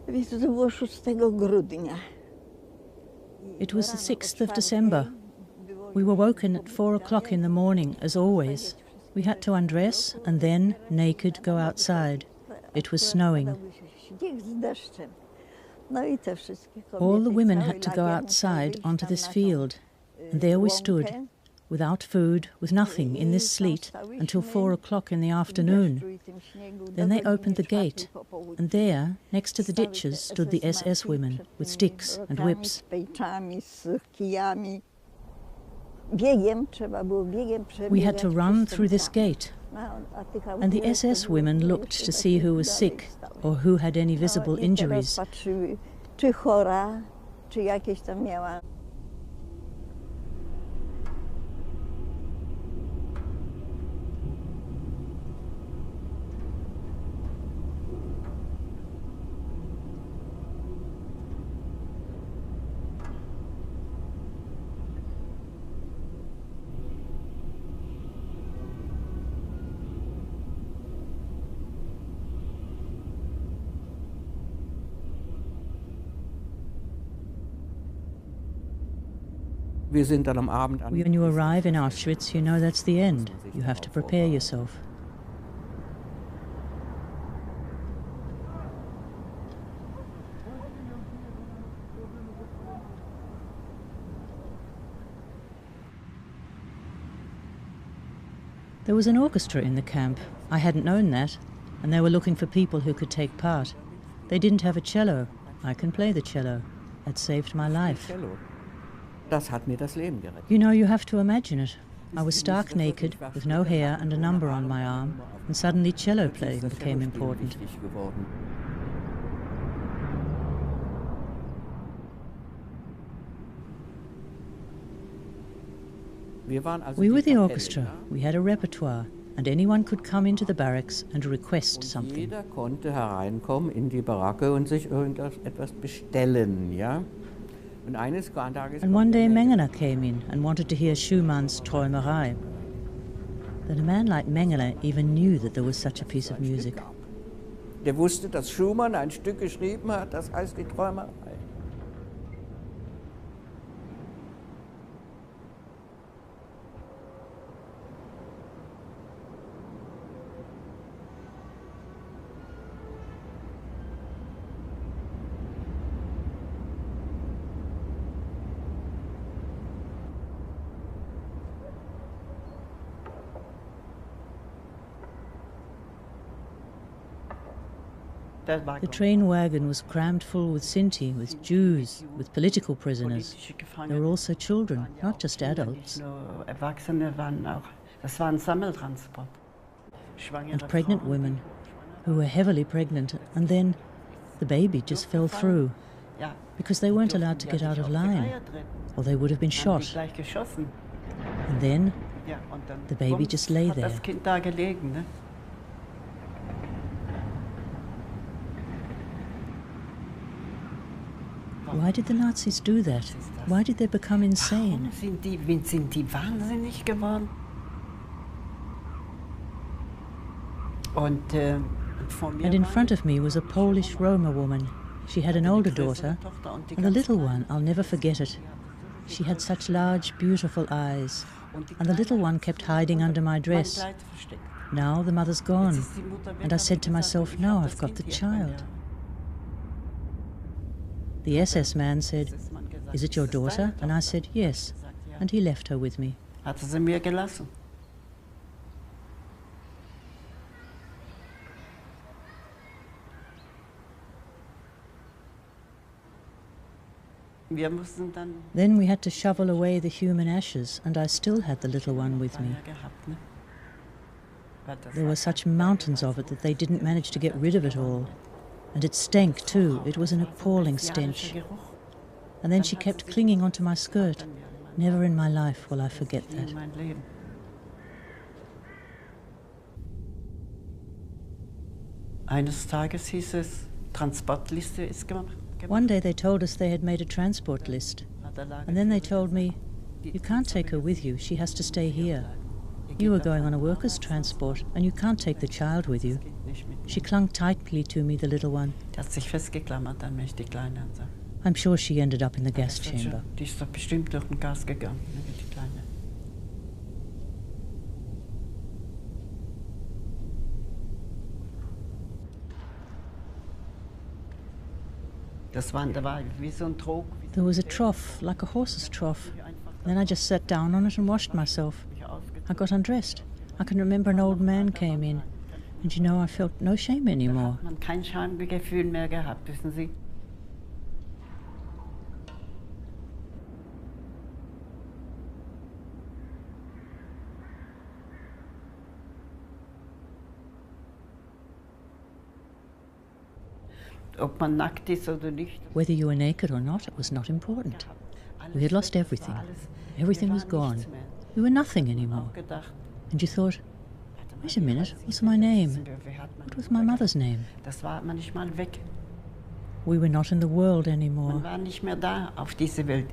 It was the 6th of December. We were woken at 4 o'clock in the morning, as always. We had to undress and then, naked, go outside. It was snowing. All the women had to go outside onto this field, and there we stood, without food, with nothing, in this sleet, until 4 o'clock in the afternoon. Then they opened the gate, and there, next to the ditches, stood the SS women, with sticks and whips. We had to run through this gate, and the SS women looked to see who was sick or who had any visible injuries. When you arrive in Auschwitz, you know that's the end. You have to prepare yourself. There was an orchestra in the camp. I hadn't known that, and they were looking for people who could take part. They didn't have a cello. I can play the cello. That saved my life. You know, you have to imagine it. I was stark naked, with no hair and a number on my arm, and suddenly cello playing became important. We were the orchestra. We had a repertoire, and anyone could come into the barracks and request something. And one day Mengele came in and wanted to hear Schumann's Träumerei. That a man like Mengele even knew that there was such a piece of music. Der wusste, dass Schumann ein Stück geschrieben hat, das heißt die Träumerei. The train wagon was crammed full with Sinti, with Jews, with political prisoners. There were also children, not just adults. And pregnant women, who were heavily pregnant, and then the baby just fell through, because they weren't allowed to get out of line, or they would have been shot. And then the baby just lay there. Why did the Nazis do that? Why did they become insane? And in front of me was a Polish Roma woman. She had an older daughter, and the little one, I'll never forget it. She had such large, beautiful eyes, and the little one kept hiding under my dress. Now the mother's gone, and I said to myself, now I've got the child. The SS man said, "Is it your daughter?" And I said, "Yes." And he left her with me. Then we had to shovel away the human ashes, and I still had the little one with me. There were such mountains of it that they didn't manage to get rid of it all. And it stank too. It was an appalling stench. And then she kept clinging onto my skirt. Never in my life will I forget that. One day they told us they had made a transport list. And then they told me, "You can't take her with you. She has to stay here." You were going on a workers' transport, and you can't take the child with you. She clung tightly to me, the little one. Die hat sich festgeklammert an mich, die Kleine. I'm sure she ended up in the gas chamber. Die ist doch bestimmt durch den Gas gegangen, die Kleine. There was a trough, like a horse's trough. Then I just sat down on it and washed myself. I got undressed. I can remember an old man came in. And you know, I felt no shame anymore. Man kein Schamgefühl mehr gehabt, wissen Sie? Ob man nackt ist oder nicht. Whether you were naked or not, it was not important. We had lost everything. Everything was gone. We were nothing anymore. And you thought, wait a minute, what's my name? What was my mother's name? Das war manchmal weg. We were not in the world anymore. Man war nicht mehr da auf dieser Welt.